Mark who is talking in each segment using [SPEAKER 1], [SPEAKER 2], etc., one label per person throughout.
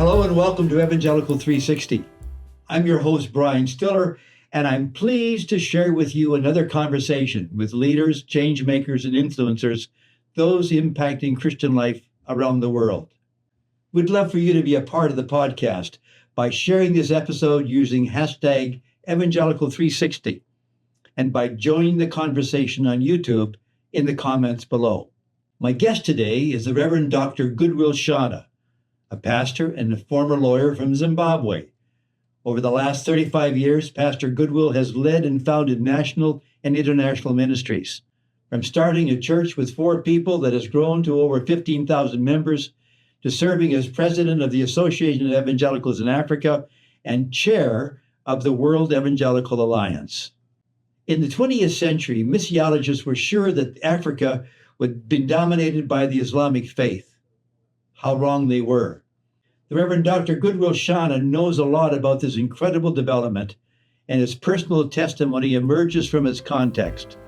[SPEAKER 1] Hello and welcome to Evangelical 360. I'm your host, Brian Stiller, and I'm pleased to share with you another conversation with leaders, change makers, and influencers, those impacting Christian life around the world. We'd love for you to be a part of the podcast by sharing this episode using hashtag Evangelical360 and by joining the conversation on YouTube in the comments below. My guest today is the Reverend Dr. Goodwill Shana, a pastor and a former lawyer from Zimbabwe. Over the last 35 years, Pastor Goodwill has led and founded national and international ministries, from starting a church with 4 people that has grown to over 15,000 members, to serving as president of the Association of Evangelicals in Africa and chair of the World Evangelical Alliance. In the 20th century, missiologists were sure that Africa would be dominated by the Islamic faith. How wrong they were. The Reverend Dr. Goodwill Shana knows a lot about this incredible development, and his personal testimony emerges from its context.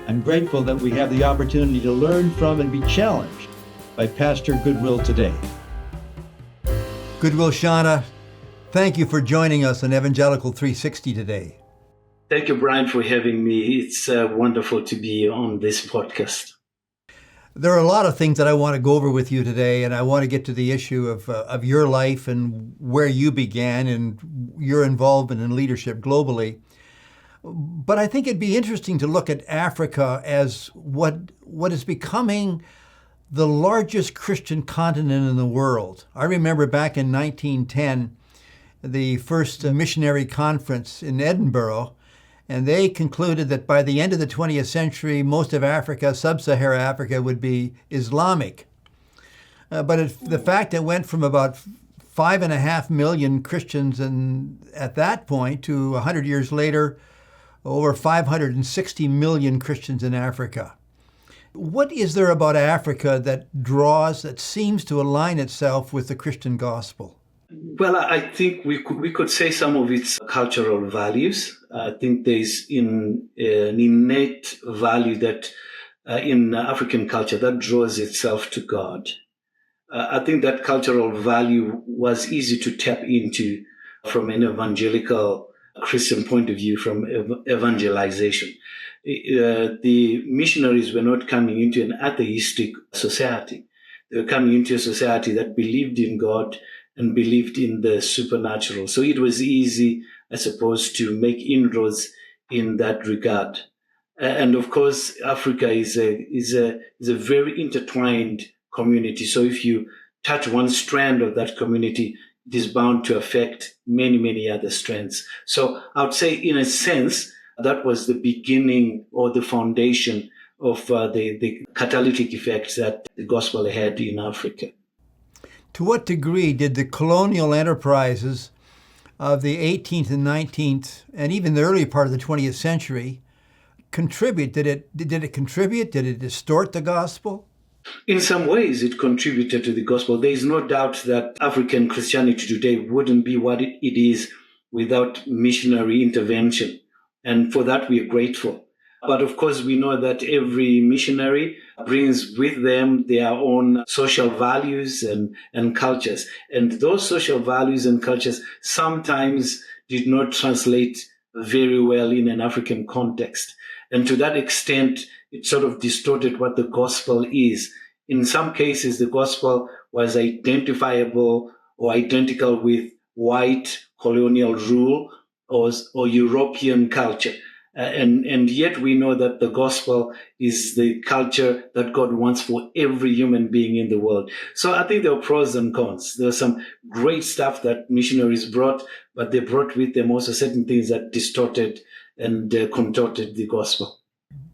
[SPEAKER 1] I'm grateful that we have the opportunity to learn from and be challenged by Pastor Goodwill today. Goodwill Shana, thank you for joining us on Evangelical 360 today.
[SPEAKER 2] Thank you, Brian, for having me. It's wonderful to be on this podcast.
[SPEAKER 1] There are a lot of things that I want to go over with you today, and I want to get to the issue of your life and where you began and your involvement in leadership globally. But I think it'd be interesting to look at Africa as what is becoming the largest Christian continent in the world. I remember back in 1910, the first missionary conference in Edinburgh, and they concluded that by the end of the 20th century, most of Africa, sub-Saharan Africa, would be Islamic. But the fact it went from about 5.5 million Christians at that point to 100 years later, over 560 million Christians in Africa. What is there about Africa that seems to align itself with the Christian gospel?
[SPEAKER 2] Well, I think we could say some of its cultural values. I think there's an innate value that in African culture that draws itself to God. I think that cultural value was easy to tap into from an evangelical Christian point of view, from evangelization. The missionaries were not coming into an atheistic society. They were coming into a society that believed in God and believed in the supernatural. So it was easy, I suppose, to make inroads in that regard. And of course, Africa is a very intertwined community. So if you touch one strand of that community, it is bound to affect many, many other strands. So I would say, in a sense, that was the beginning or the foundation of the catalytic effects that the gospel had in Africa.
[SPEAKER 1] To what degree did the colonial enterprises of the 18th and 19th, and even the early part of the 20th century, contribute? Did it contribute? Did it distort the gospel?
[SPEAKER 2] In some ways, it contributed to the gospel. There is no doubt that African Christianity today wouldn't be what it is without missionary intervention. And for that, we are grateful. But of course, we know that every missionary brings with them their own social values and cultures. And those social values and cultures sometimes did not translate very well in an African context. And to that extent, it sort of distorted what the gospel is. In some cases, the gospel was identifiable or identical with white colonial rule or European culture. And yet we know that the gospel is the culture that God wants for every human being in the world. So I think there are pros and cons. There are some great stuff that missionaries brought, but they brought with them also certain things that distorted and contorted the gospel.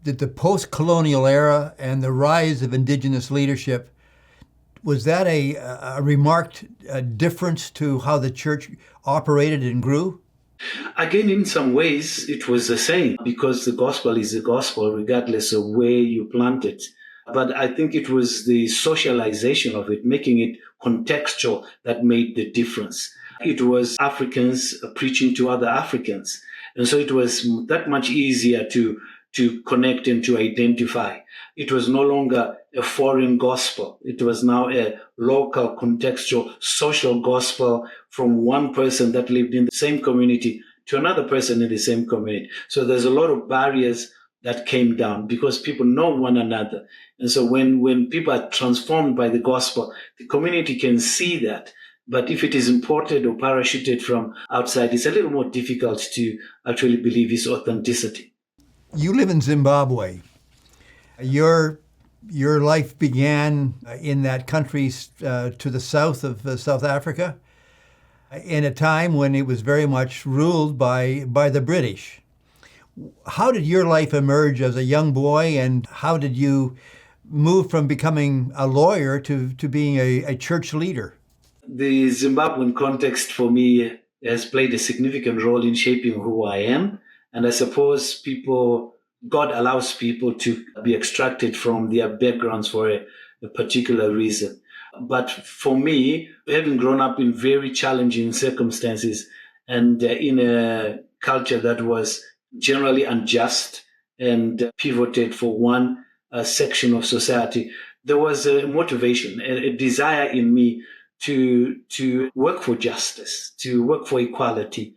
[SPEAKER 1] Did the post-colonial era and the rise of indigenous leadership, was that a remarked difference to how the church operated and grew?
[SPEAKER 2] Again, in some ways, it was the same, because the gospel is the gospel regardless of where you plant it. But I think it was the socialization of it, making it contextual, that made the difference. It was Africans preaching to other Africans. And so it was that much easier to to connect and to identify. It was no longer a foreign gospel. It was now a local, contextual, social gospel from one person that lived in the same community to another person in the same community. So there's a lot of barriers that came down because people know one another. And so when people are transformed by the gospel, the community can see that. But if it is imported or parachuted from outside, it's a little more difficult to actually believe its authenticity.
[SPEAKER 1] You live in Zimbabwe. Your life began in that country to the south of South Africa in a time when it was very much ruled by the British. How did your life emerge as a young boy, and how did you move from becoming a lawyer to being a church leader?
[SPEAKER 2] The Zimbabwean context for me has played a significant role in shaping who I am. And I suppose God allows people to be extracted from their backgrounds for a particular reason. But for me, having grown up in very challenging circumstances and in a culture that was generally unjust and pivoted for one section of society, there was a motivation, a desire in me to work for justice, to work for equality,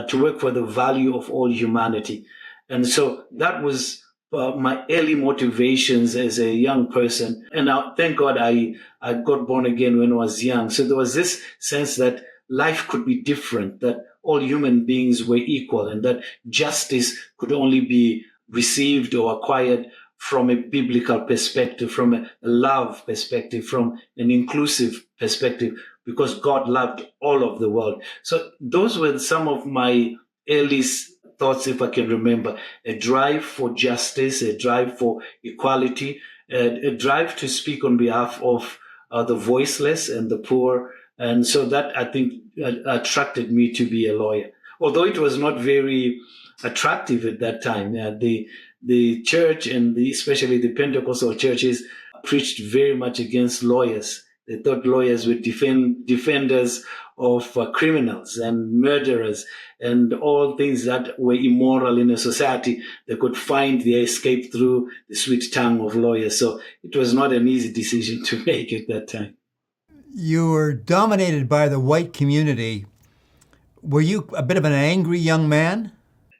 [SPEAKER 2] to work for the value of all humanity. And so that was my early motivations as a young person. And thank God I got born again when I was young. So there was this sense that life could be different, that all human beings were equal, and that justice could only be received or acquired from a biblical perspective, from a love perspective, from an inclusive perspective, because God loved all of the world. So those were some of my earliest thoughts, if I can remember: a drive for justice, a drive for equality, a drive to speak on behalf of the voiceless and the poor. And so that, I think, attracted me to be a lawyer, although it was not very attractive at that time. The church and especially the Pentecostal churches preached very much against lawyers. They thought lawyers were defenders of criminals and murderers and all things that were immoral in a society. They could find their escape through the sweet tongue of lawyers. So it was not an easy decision to make at that time.
[SPEAKER 1] You were dominated by the white community. Were you a bit of an angry young man?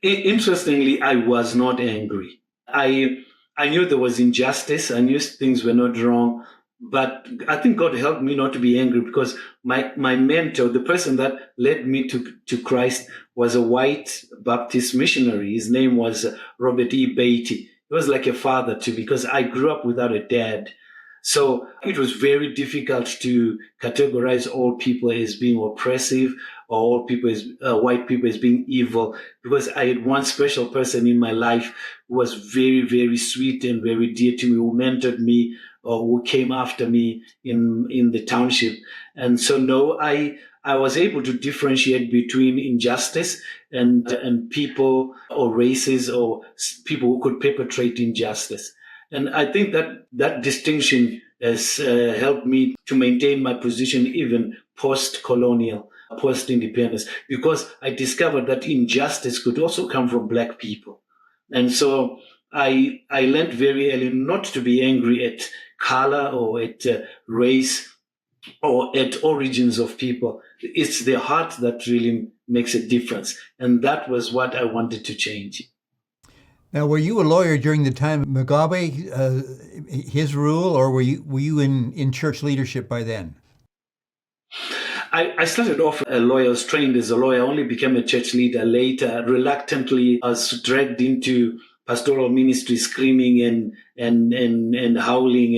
[SPEAKER 2] Interestingly, I was not angry. I knew there was injustice. I knew things were not wrong. But I think God helped me not to be angry, because my mentor, the person that led me to Christ, was a white Baptist missionary. His name was Robert E. Beatty. He was like a father to me, because I grew up without a dad. So it was very difficult to categorize all people as being oppressive, or all people as white people as being evil, because I had one special person in my life who was very, very sweet and very dear to me, who mentored me, or who came after me in the township. And so, no, I was able to differentiate between injustice and people or races or people who could perpetrate injustice. And I think that distinction has helped me to maintain my position even post-colonial, post-independence, because I discovered that injustice could also come from Black people. And so I learned very early not to be angry at color or at race or at origins of people. It's the heart that really makes a difference. And that was what I wanted to change.
[SPEAKER 1] Now, were you a lawyer during the time of Mugabe, his rule, or were you in church leadership by then?
[SPEAKER 2] I started off a lawyer. I was trained as a lawyer. I only became a church leader later. Reluctantly, I was dragged into pastoral ministry, screaming and howling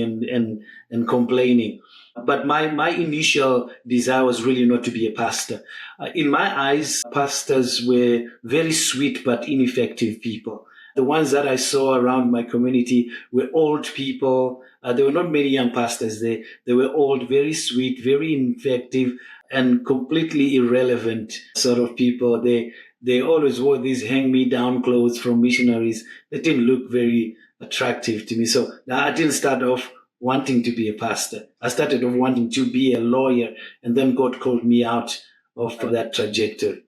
[SPEAKER 2] and complaining. But my initial desire was really not to be a pastor. In my eyes, pastors were very sweet but ineffective people. The ones that I saw around my community were old people. There were not many young pastors. They were old, very sweet, very ineffective, and completely irrelevant sort of people. They always wore these hang-me-down clothes from missionaries. They didn't look very attractive to me. So I didn't start off wanting to be a pastor. I started off wanting to be a lawyer, and then God called me out of that trajectory.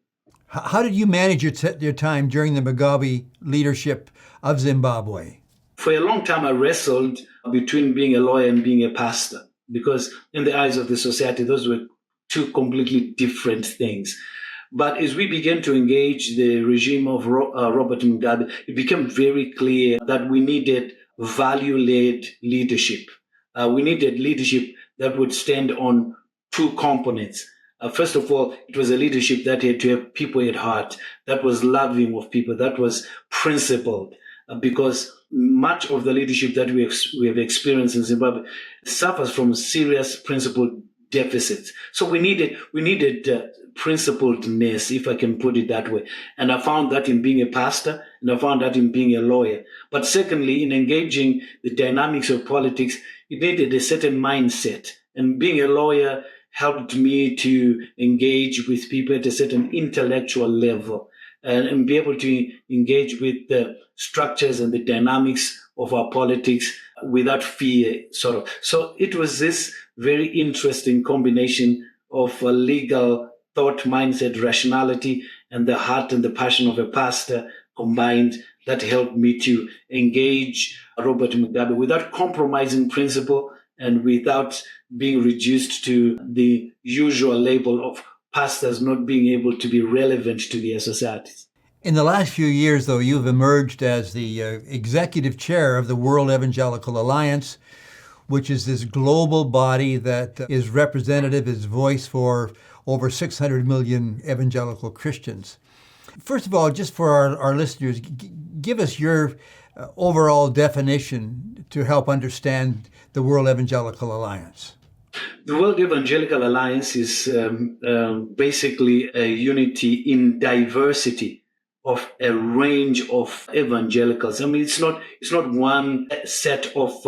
[SPEAKER 3] How did you manage your time during the Mugabe leadership of Zimbabwe?
[SPEAKER 2] For a long time, I wrestled between being a lawyer and being a pastor, because in the eyes of the society, those were two completely different things. But as we began to engage the regime of Robert Mugabe, it became very clear that we needed value-led leadership. We needed leadership that would stand on two components. First of all, it was a leadership that had to have people at heart, that was loving of people, that was principled, because much of the leadership that we have experienced in Zimbabwe suffers from serious principle deficits. So we needed principledness, if I can put it that way. And I found that in being a pastor, and I found that in being a lawyer. But secondly, in engaging the dynamics of politics, it needed a certain mindset. And being a lawyer helped me to engage with people at a certain intellectual level and be able to engage with the structures and the dynamics of our politics without fear, sort of. So it was this very interesting combination of a legal thought, mindset, rationality, and the heart and the passion of a pastor combined that helped me to engage Robert Mugabe without compromising principle and without being reduced to the usual label of pastors not being able to be relevant to their societies.
[SPEAKER 3] In the last few years, though, you've emerged as the executive chair of the World Evangelical Alliance, which is this global body that is representative, is voice for over 600 million evangelical Christians. First of all, just for our listeners, give us your overall definition to help understand the World Evangelical Alliance.
[SPEAKER 2] The World Evangelical Alliance is basically a unity in diversity of a range of evangelicals. I mean, it's not one set of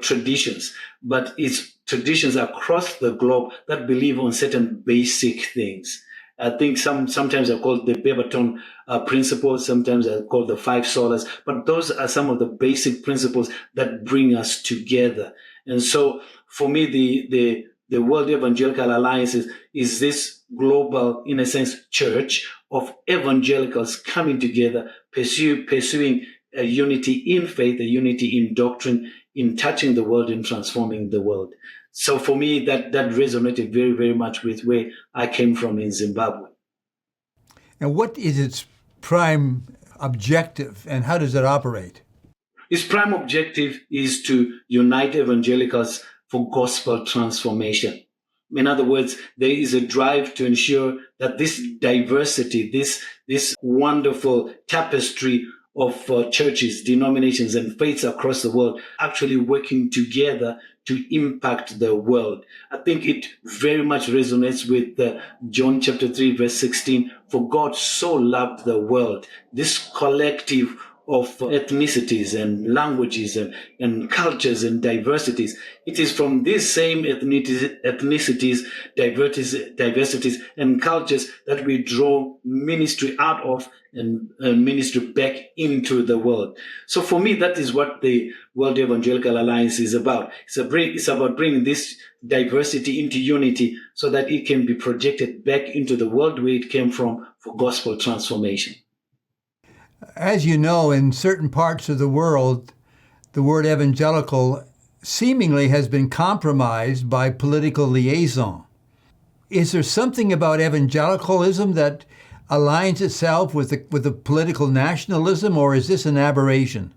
[SPEAKER 2] traditions, but it's traditions across the globe that believe on certain basic things. I think sometimes are called the Beaverton principles, sometimes are called the five solas, but those are some of the basic principles that bring us together. And so for me, the World Evangelical Alliance is this global, in a sense, church of evangelicals coming together, pursuing a unity in faith, a unity in doctrine, in touching the world and transforming the world. So for me, that resonated very, very much with where I came from in Zimbabwe.
[SPEAKER 3] And what is its prime objective, and how does it operate?
[SPEAKER 2] Its prime objective is to unite evangelicals for gospel transformation. In other words, there is a drive to ensure that this diversity, this wonderful tapestry of churches, denominations, and faiths across the world actually working together to impact the world. I think it very much resonates with John chapter 3, verse 16. For God so loved the world, this collective of ethnicities and languages and cultures and diversities. It is from these same ethnicities, diversities, and cultures that we draw ministry out of and ministry back into the world. So for me, that is what the World Evangelical Alliance is about. It's about bringing this diversity into unity so that it can be projected back into the world where it came from for gospel transformation.
[SPEAKER 3] As you know, in certain parts of the world, the word evangelical seemingly has been compromised by political liaison. Is there something about evangelicalism that aligns itself with the political nationalism, or is this an aberration?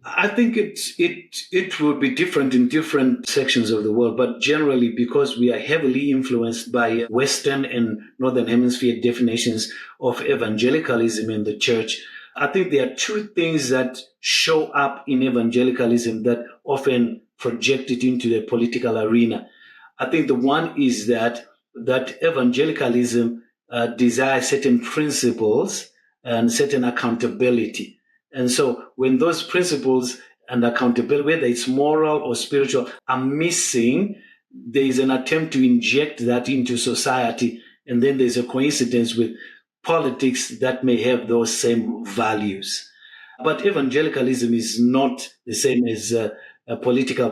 [SPEAKER 2] I think it will be different in different sections of the world, but generally because we are heavily influenced by Western and Northern Hemisphere definitions of evangelicalism in the church, I think there are two things that show up in evangelicalism that often project it into the political arena. I think the one is that evangelicalism desires certain principles and certain accountability. And so when those principles and accountability, whether it's moral or spiritual, are missing, there is an attempt to inject that into society. And then there's a coincidence with politics that may have those same values. But evangelicalism is not the same as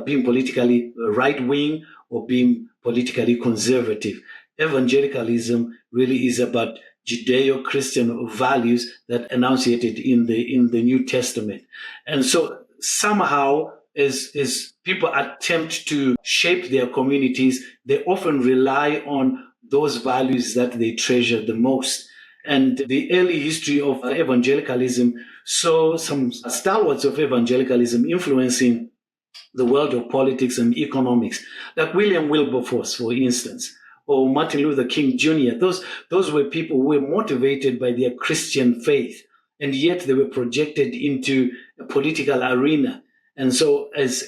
[SPEAKER 2] being politically right-wing or being politically conservative. Evangelicalism really is about Judeo-Christian values that enunciated in the New Testament. And so somehow, as people attempt to shape their communities, they often rely on those values that they treasure the most. And the early history of evangelicalism saw some stalwarts of evangelicalism influencing the world of politics and economics, like William Wilberforce, for instance, or Martin Luther King Jr. Those were people who were motivated by their Christian faith, and yet they were projected into a political arena. And so as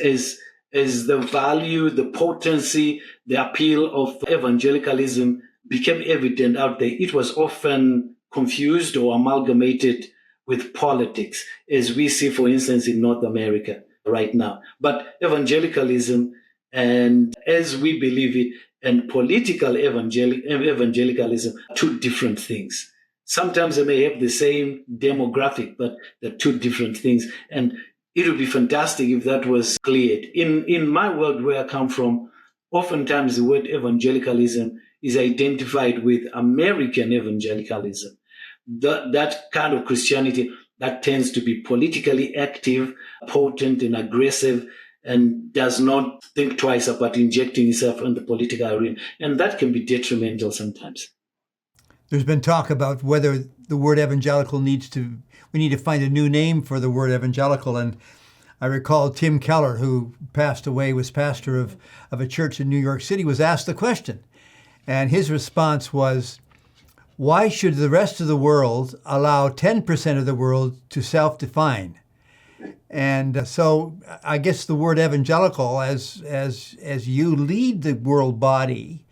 [SPEAKER 2] the value, the potency, the appeal of evangelicalism became evident out there, it was often confused or amalgamated with politics, as we see, for instance, in North America right now. But evangelicalism, and as we believe it, and political evangelicalism, two different things. Sometimes they may have the same demographic, but they're two different things. And it would be fantastic if that was cleared. In my world where I come from, oftentimes the word evangelicalism is identified with American evangelicalism. That kind of Christianity that tends to be politically active, potent, and aggressive, and does not think twice about injecting itself in the political arena. And that can be detrimental sometimes.
[SPEAKER 3] There's been talk about whether the word evangelical we need to find a new name for the word evangelical. And I recall Tim Keller, who passed away, was pastor of a church in New York City, was asked the question. And his response was, why should the rest of the world allow 10% of the world to self-define? And so I guess the word evangelical, as you lead the world body,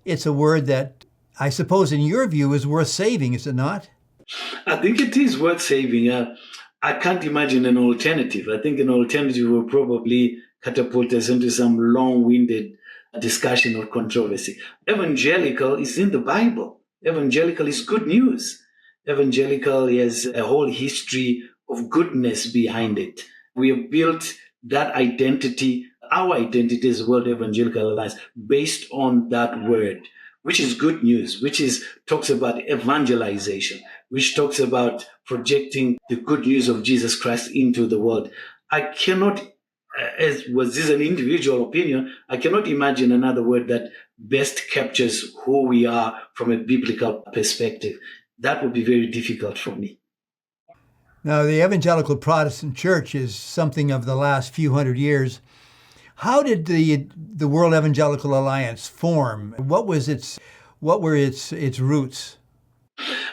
[SPEAKER 3] it's a word that I suppose in your view is worth saving, is it not?
[SPEAKER 2] I think it is worth saving. I can't imagine an alternative. I think an alternative will probably catapult us into some long-winded discussion or controversy. Evangelical is in the Bible. Evangelical is good news. Evangelical has a whole history of goodness behind it. We have built that identity, our identity as World Evangelical Alliance, based on that word, which is good news, talks about evangelization, which talks about projecting the good news of Jesus Christ into the world. I cannot, as was this an individual opinion, I cannot imagine another word that best captures who we are from a biblical perspective. That would be very difficult for me.
[SPEAKER 3] Now, the Evangelical Protestant Church is something of the last few hundred years. How did the World Evangelical Alliance form? What were its roots?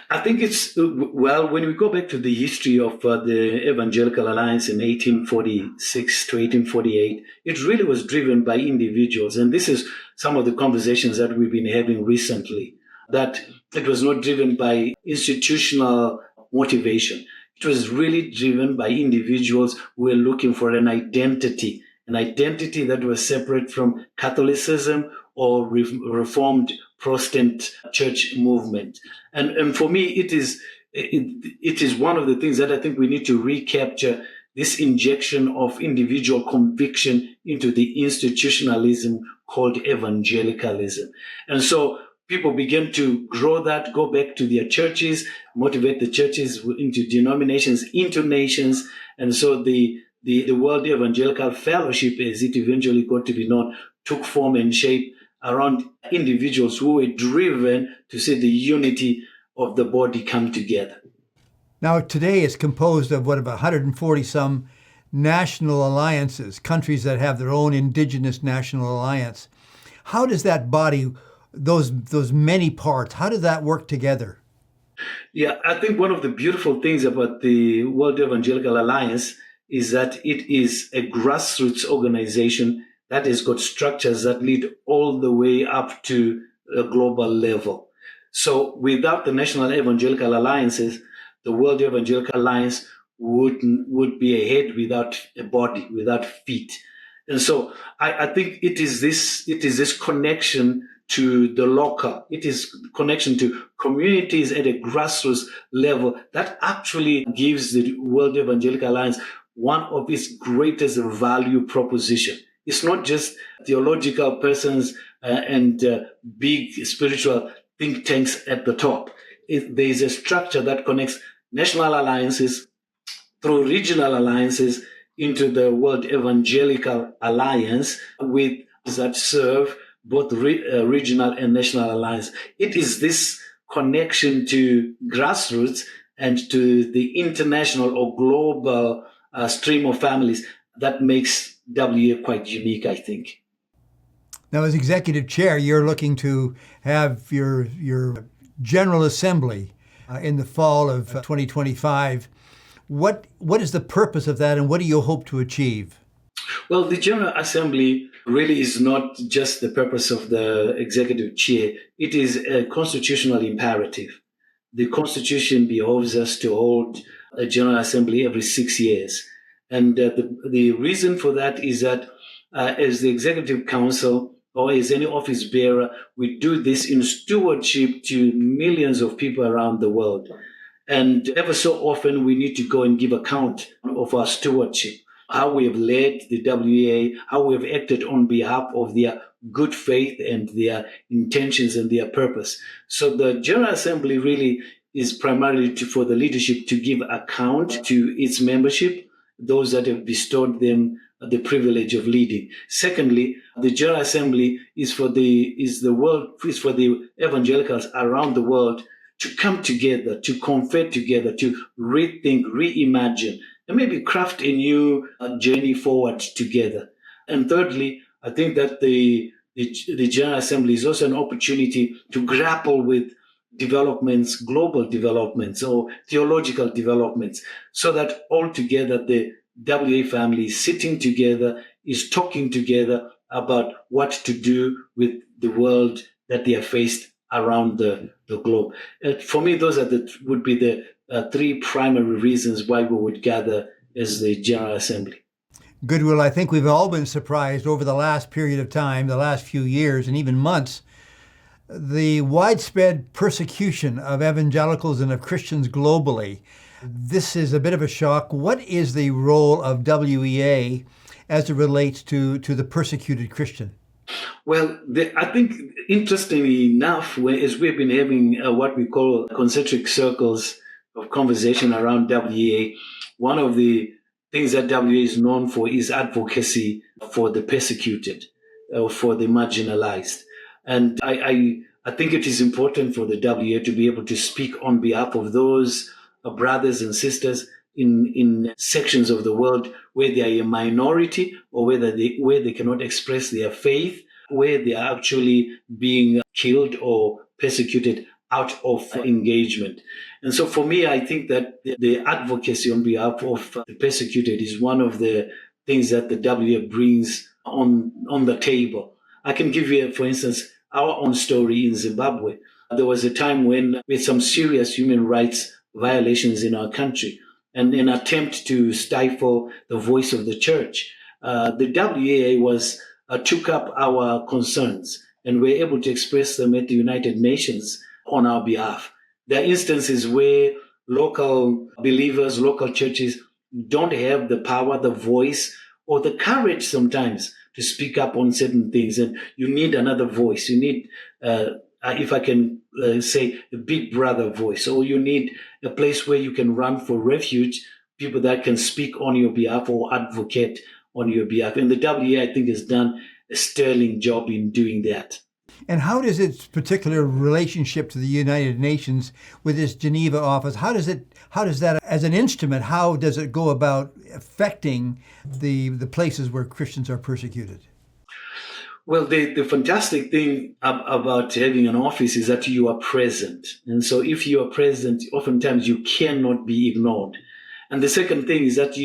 [SPEAKER 2] I think when we go back to the history of the Evangelical Alliance in 1846 to 1848, it really was driven by individuals. And this is some of the conversations that we've been having recently, that it was not driven by institutional motivation. It was really driven by individuals who were looking for an identity that was separate from Catholicism or Reformed Protestant church movement. And for me, it is one of the things that I think we need to recapture, this injection of individual conviction into the institutionalism called evangelicalism. And so people begin to grow that, go back to their churches, motivate the churches into denominations, into nations. And so the World Evangelical Fellowship, as it eventually got to be known, took form and shape around individuals who were driven to see the unity of the body come together.
[SPEAKER 3] Now, today it's composed of, about 140 some national alliances, countries that have their own indigenous national alliance. How does that body, those many parts, how does that work together?
[SPEAKER 2] Yeah, I think one of the beautiful things about the World Evangelical Alliance is that it is a grassroots organization that has got structures that lead all the way up to a global level. So without the national evangelical alliances, the World Evangelical Alliance would be a head without a body, without feet. And so I think it is this connection to the local. It is connection to communities at a grassroots level that actually gives the World Evangelical Alliance one of its greatest value proposition. It's not just theological persons and big spiritual think tanks at the top. there is a structure that connects national alliances through regional alliances into the World Evangelical Alliance with that serve both regional and national alliance. It is this connection to grassroots and to the international or global stream of families that makes WA quite unique, I think.
[SPEAKER 3] Now, as executive chair, you're looking to have your General Assembly in the fall of 2025. What is the purpose of that, and what do you hope to achieve?
[SPEAKER 2] Well, the General Assembly really is not just the purpose of the executive chair. It is a constitutional imperative. The Constitution behoves us to hold a General Assembly every 6 years. And the reason for that is that as the Executive Council or as any office bearer, we do this in stewardship to millions of people around the world. And ever so often, we need to go and give account of our stewardship, how we have led the WA, how we have acted on behalf of their good faith and their intentions and their purpose. So the General Assembly really is primarily for the leadership to give account to its membership, those that have bestowed them the privilege of leading. Secondly, the General Assembly is for the evangelicals around the world to come together, to convert together, to rethink, reimagine, and maybe craft a new journey forward together. And thirdly, I think that the General Assembly is also an opportunity to grapple with developments, global developments or theological developments, so that altogether the WA family is sitting together, is talking together about what to do with the world that they are faced around the globe. For me, those would be the three primary reasons why we would gather as the General Assembly.
[SPEAKER 3] Goodwill, I think we've all been surprised over the last period of time, the last few years and even months, the widespread persecution of evangelicals and of Christians globally. This is a bit of a shock. What is the role of WEA as it relates to the persecuted Christian?
[SPEAKER 2] Well, I think, interestingly enough, as we've been having what we call concentric circles of conversation around WEA, one of the things that WEA is known for is advocacy for the persecuted, for the marginalized. And I think it is important for the WEA to be able to speak on behalf of those brothers and sisters in sections of the world where they are a minority or where they cannot express their faith, where they are actually being killed or persecuted out of engagement. And so for me, I think that the advocacy on behalf of the persecuted is one of the things that the WA brings on the table. I can give you, for instance, our own story in Zimbabwe. There was a time when we had some serious human rights violations in our country, and in an attempt to stifle the voice of the church, the WEA took up our concerns and were able to express them at the United Nations on our behalf. There are instances where local believers, local churches don't have the power, the voice, or the courage sometimes to speak up on certain things, and you need another voice. You need, if I can say, a big brother voice, or you need a place where you can run for refuge, people that can speak on your behalf or advocate on your behalf. And the WA, I think, has done a sterling job in doing that.
[SPEAKER 3] And how does its particular relationship to the United Nations with its Geneva office, how does that as an instrument, how does it go about affecting the places where Christians are persecuted?
[SPEAKER 2] Well, the fantastic thing about having an office is that you are present. And so if you are present, oftentimes you cannot be ignored. And the second thing is that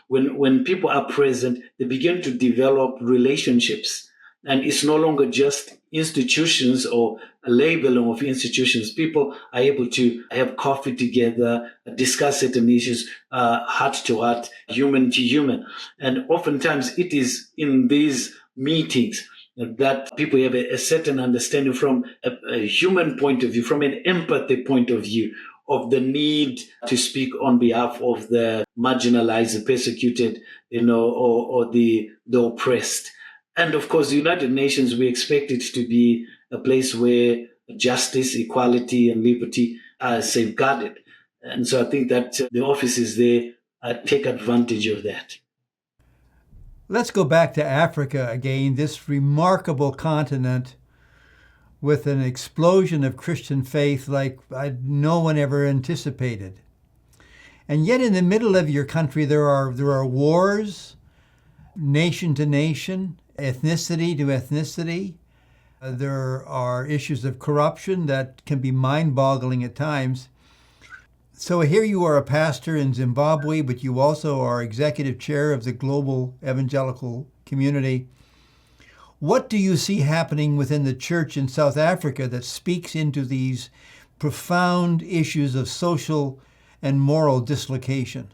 [SPEAKER 2] when people are present, they begin to develop relationships. And it's no longer just institutions or a labeling of institutions. People are able to have coffee together, discuss certain issues, heart to heart, human to human. And oftentimes it is in these meetings that people have a certain understanding from a human point of view, from an empathy point of view, of the need to speak on behalf of the marginalized, the persecuted, or the oppressed. And of course, the United Nations, we expect it to be a place where justice, equality, and liberty are safeguarded. And so I think that the offices there take advantage of that.
[SPEAKER 3] Let's go back to Africa again, this remarkable continent with an explosion of Christian faith like no one ever anticipated. And yet in the middle of your country there are wars, nation to nation, ethnicity to ethnicity. There are issues of corruption that can be mind-boggling at times. So here you are a pastor in Zimbabwe, but you also are executive chair of the global evangelical community. What do you see happening within the church in South Africa that speaks into these profound issues of social and moral dislocation?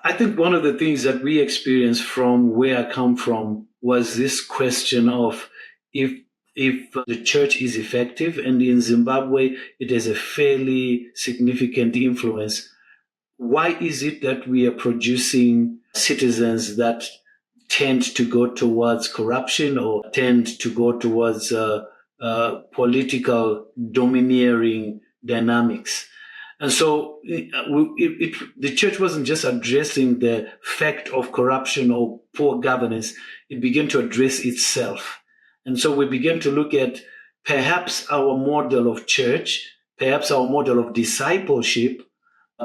[SPEAKER 2] I think one of the things that we experienced from where I come from was this question of if the church is effective, and in Zimbabwe it has a fairly significant influence, why is it that we are producing citizens that tend to go towards corruption or tend to go towards political domineering dynamics? And so the church wasn't just addressing the fact of corruption or poor governance, it began to address itself. And so we began to look at perhaps our model of church, perhaps our model of discipleship,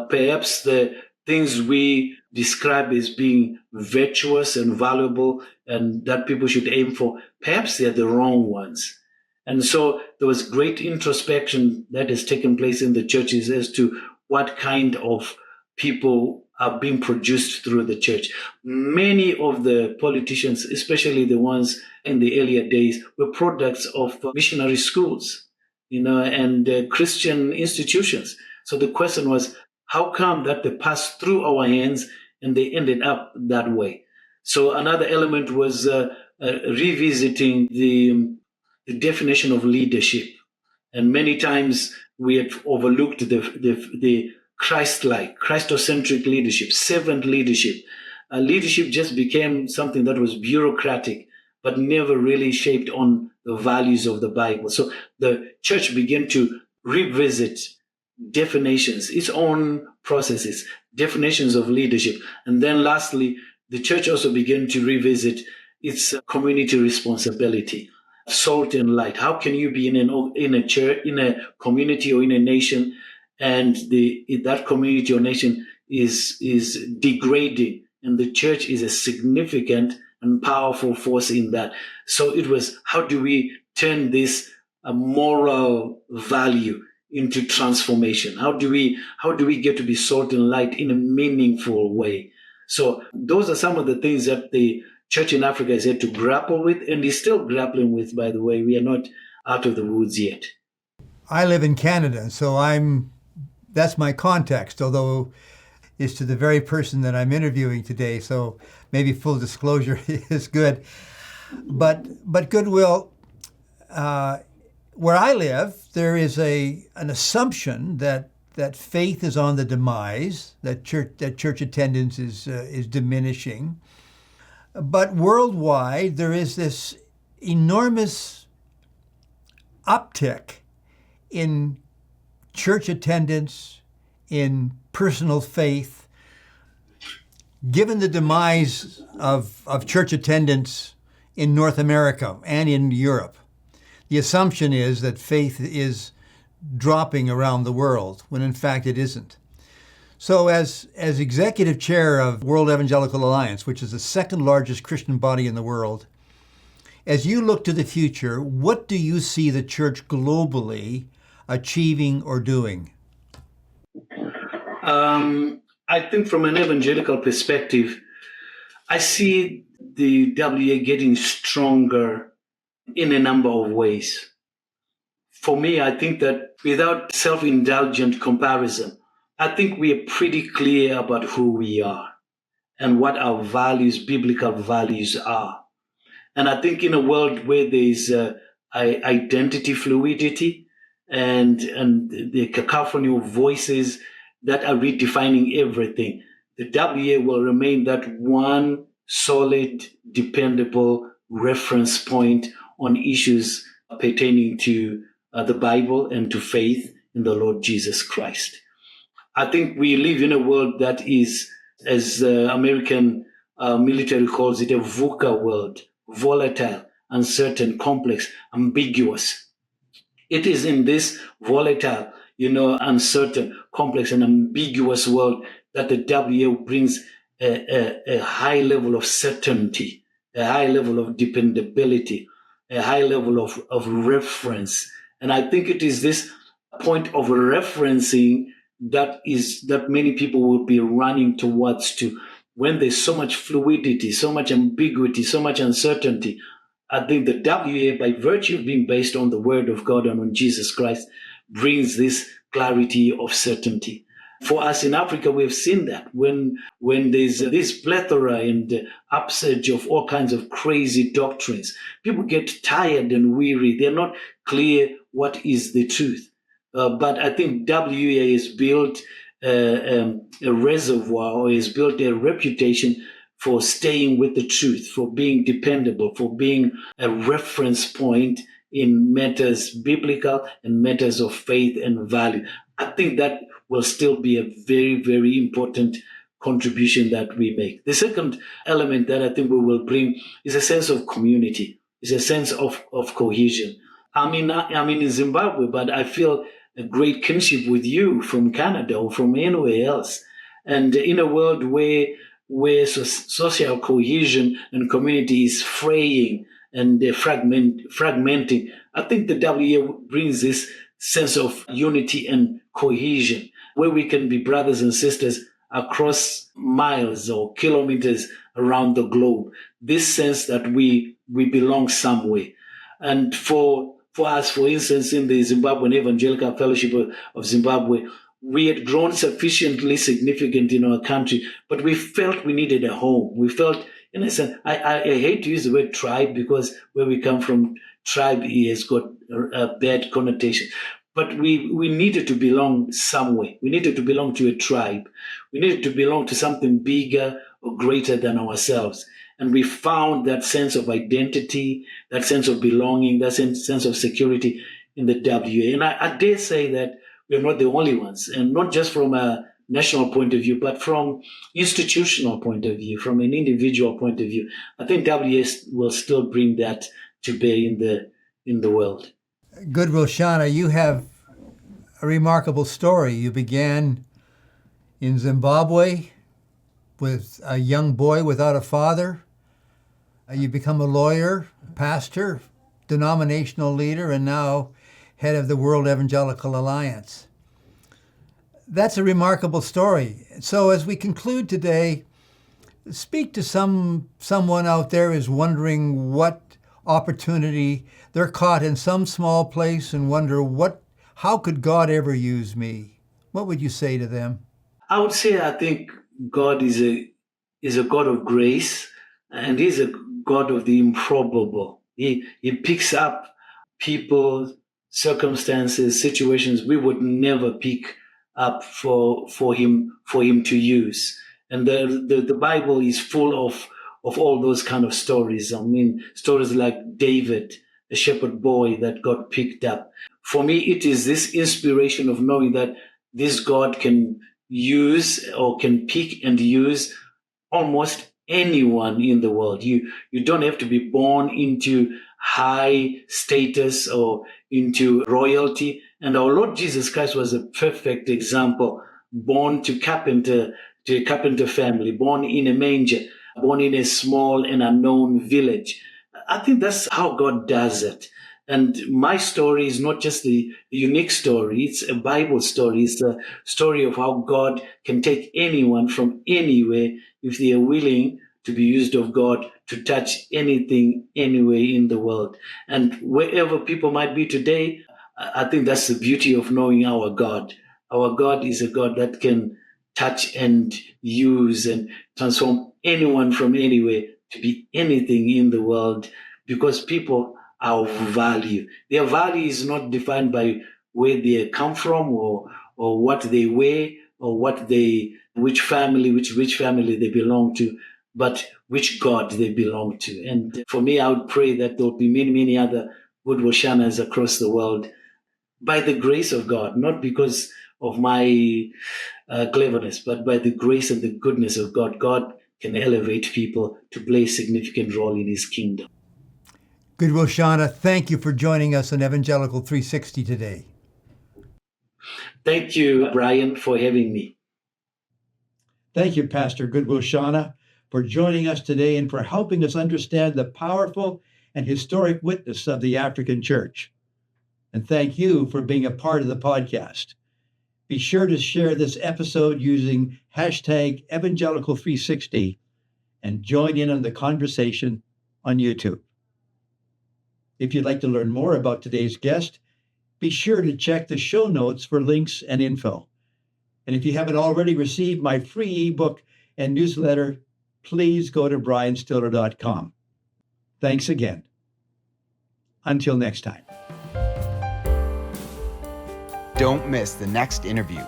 [SPEAKER 2] perhaps the things we describe as being virtuous and valuable and that people should aim for, perhaps they're the wrong ones. And so there was great introspection that has taken place in the churches as to what kind of people are being produced through the church. Many of the politicians, especially the ones in the earlier days, were products of missionary schools, and Christian institutions. So the question was, how come that they passed through our hands and they ended up that way? So another element was revisiting the definition of leadership. And many times we had overlooked the Christ-like, Christocentric leadership, servant leadership. Leadership just became something that was bureaucratic, but never really shaped on the values of the Bible. So the church began to revisit definitions, its own processes, definitions of leadership. And then lastly, the church also began to revisit its community responsibility, salt and light. How can you be in a church, in a community or in a nation, and that community or nation is degrading, and the church is a significant and powerful force in that. So it was, how do we turn this moral value into transformation? How do we get to be salt and light in a meaningful way? So those are some of the things that the church in Africa has had to grapple with, and is still grappling with, by the way. We are not out of the woods yet.
[SPEAKER 3] I live in Canada, so that's my context, although it's to the very person that I'm interviewing today, so maybe full disclosure is good. But Goodwill, where I live, there is an assumption that faith is on the demise, that church attendance is diminishing. But worldwide, there is this enormous uptick in church attendance, in personal faith. Given the demise of church attendance in North America and in Europe, the assumption is that faith is dropping around the world, when in fact it isn't. So as executive chair of World Evangelical Alliance, which is the second largest Christian body in the world, as you look to the future, what do you see the church globally achieving or doing?
[SPEAKER 2] I think from an evangelical perspective, I see the WA getting stronger in a number of ways. For me, I think that without self-indulgent comparison, I think we are pretty clear about who we are and what our values, biblical values are. And I think in a world where there is identity fluidity and the cacophony of voices that are redefining everything, the WA will remain that one solid, dependable reference point on issues pertaining to the Bible and to faith in the Lord Jesus Christ. I think we live in a world that is, as the American military calls it, a VUCA world, volatile, uncertain, complex, ambiguous. It is in this volatile, uncertain, complex, and ambiguous world that the WA brings a high level of certainty, a high level of dependability, a high level of reference. And I think it is this point of referencing that many people will be running towards to when there's so much fluidity, so much ambiguity, so much uncertainty. I think the WA, by virtue of being based on the Word of God and on Jesus Christ, brings this clarity of certainty. For us in Africa, we've seen that when there's this plethora and upsurge of all kinds of crazy doctrines, people get tired and weary. They're not clear what is the truth. But I think WA has built a reservoir, or has built a reputation for staying with the truth, for being dependable, for being a reference point in matters biblical and matters of faith and value. I think that will still be a very, very important contribution that we make. The second element that I think we will bring is a sense of community, is a sense of cohesion. I'm in Zimbabwe, but I feel a great kinship with you from Canada or from anywhere else. And in a world where social cohesion and community is fraying and fragmenting, I think the WA brings this sense of unity and cohesion, where we can be brothers and sisters across miles or kilometers around the globe. This sense that we belong somewhere. And for us, for instance, in the Zimbabwean Evangelical Fellowship of Zimbabwe, we had grown sufficiently significant in our country, but we felt we needed a home. We felt, in a sense, I hate to use the word tribe, because where we come from, tribe has got a bad connotation. But we needed to belong somewhere. We needed to belong to a tribe. We needed to belong to something bigger or greater than ourselves. And we found that sense of identity, that sense of belonging, that sense of security in the WA. And I dare say that we're not the only ones, and not just from a national point of view, but from institutional point of view, from an individual point of view. I think WA will still bring that to bear in the world.
[SPEAKER 3] Goodwill Shana, you have a remarkable story. You began in Zimbabwe with a young boy without a father. You become a lawyer, pastor, denominational leader, and now head of the World Evangelical Alliance. That's a remarkable story. So as we conclude today, speak to someone out there who's wondering what opportunity they're caught in some small place and wonder, how could God ever use me? What would you say to them?
[SPEAKER 2] I would say I think God is a God of grace, and He's a God of the improbable. He picks up people, circumstances, situations we would never pick up for him to use. And the Bible is full of all those kind of stories. I mean, stories like David, a shepherd boy that got picked up. For me, it is this inspiration of knowing that this God can use or can pick and use almost anyone in the world. You don't have to be born into high status or into royalty. And our Lord Jesus Christ was a perfect example, born to a carpenter family, born in a manger, born in a small and unknown village. I think that's how God does it. And my story is not just the unique story. It's a Bible story. It's the story of how God can take anyone from anywhere if they are willing to be used of God to touch anything, anywhere in the world. And wherever people might be today, I think that's the beauty of knowing our God. Our God is a God that can touch and use and transform anyone from anywhere to be anything in the world, because people are of value. Their value is not defined by where they come from or what they wear or which family they belong to, but which God they belong to. And for me, I would pray that there will be many, many other Goodwill Shanas across the world by the grace of God, not because of my cleverness, but by the grace and the goodness of God. God can elevate people to play a significant role in his kingdom.
[SPEAKER 3] Goodwill Shana, thank you for joining us on Evangelical 360 today.
[SPEAKER 2] Thank you, Brian, for having me.
[SPEAKER 1] Thank you, Pastor Goodwill Shana, for joining us today and for helping us understand the powerful and historic witness of the African church. And thank you for being a part of the podcast. Be sure to share this episode using hashtag Evangelical360 and join in on the conversation on YouTube. If you'd like to learn more about today's guest, be sure to check the show notes for links and info. And if you haven't already received my free ebook and newsletter, please go to brianstiller.com. Thanks again. Until next time.
[SPEAKER 4] Don't miss the next interview.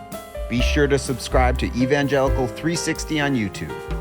[SPEAKER 4] Be sure to subscribe to Evangelical 360 on YouTube.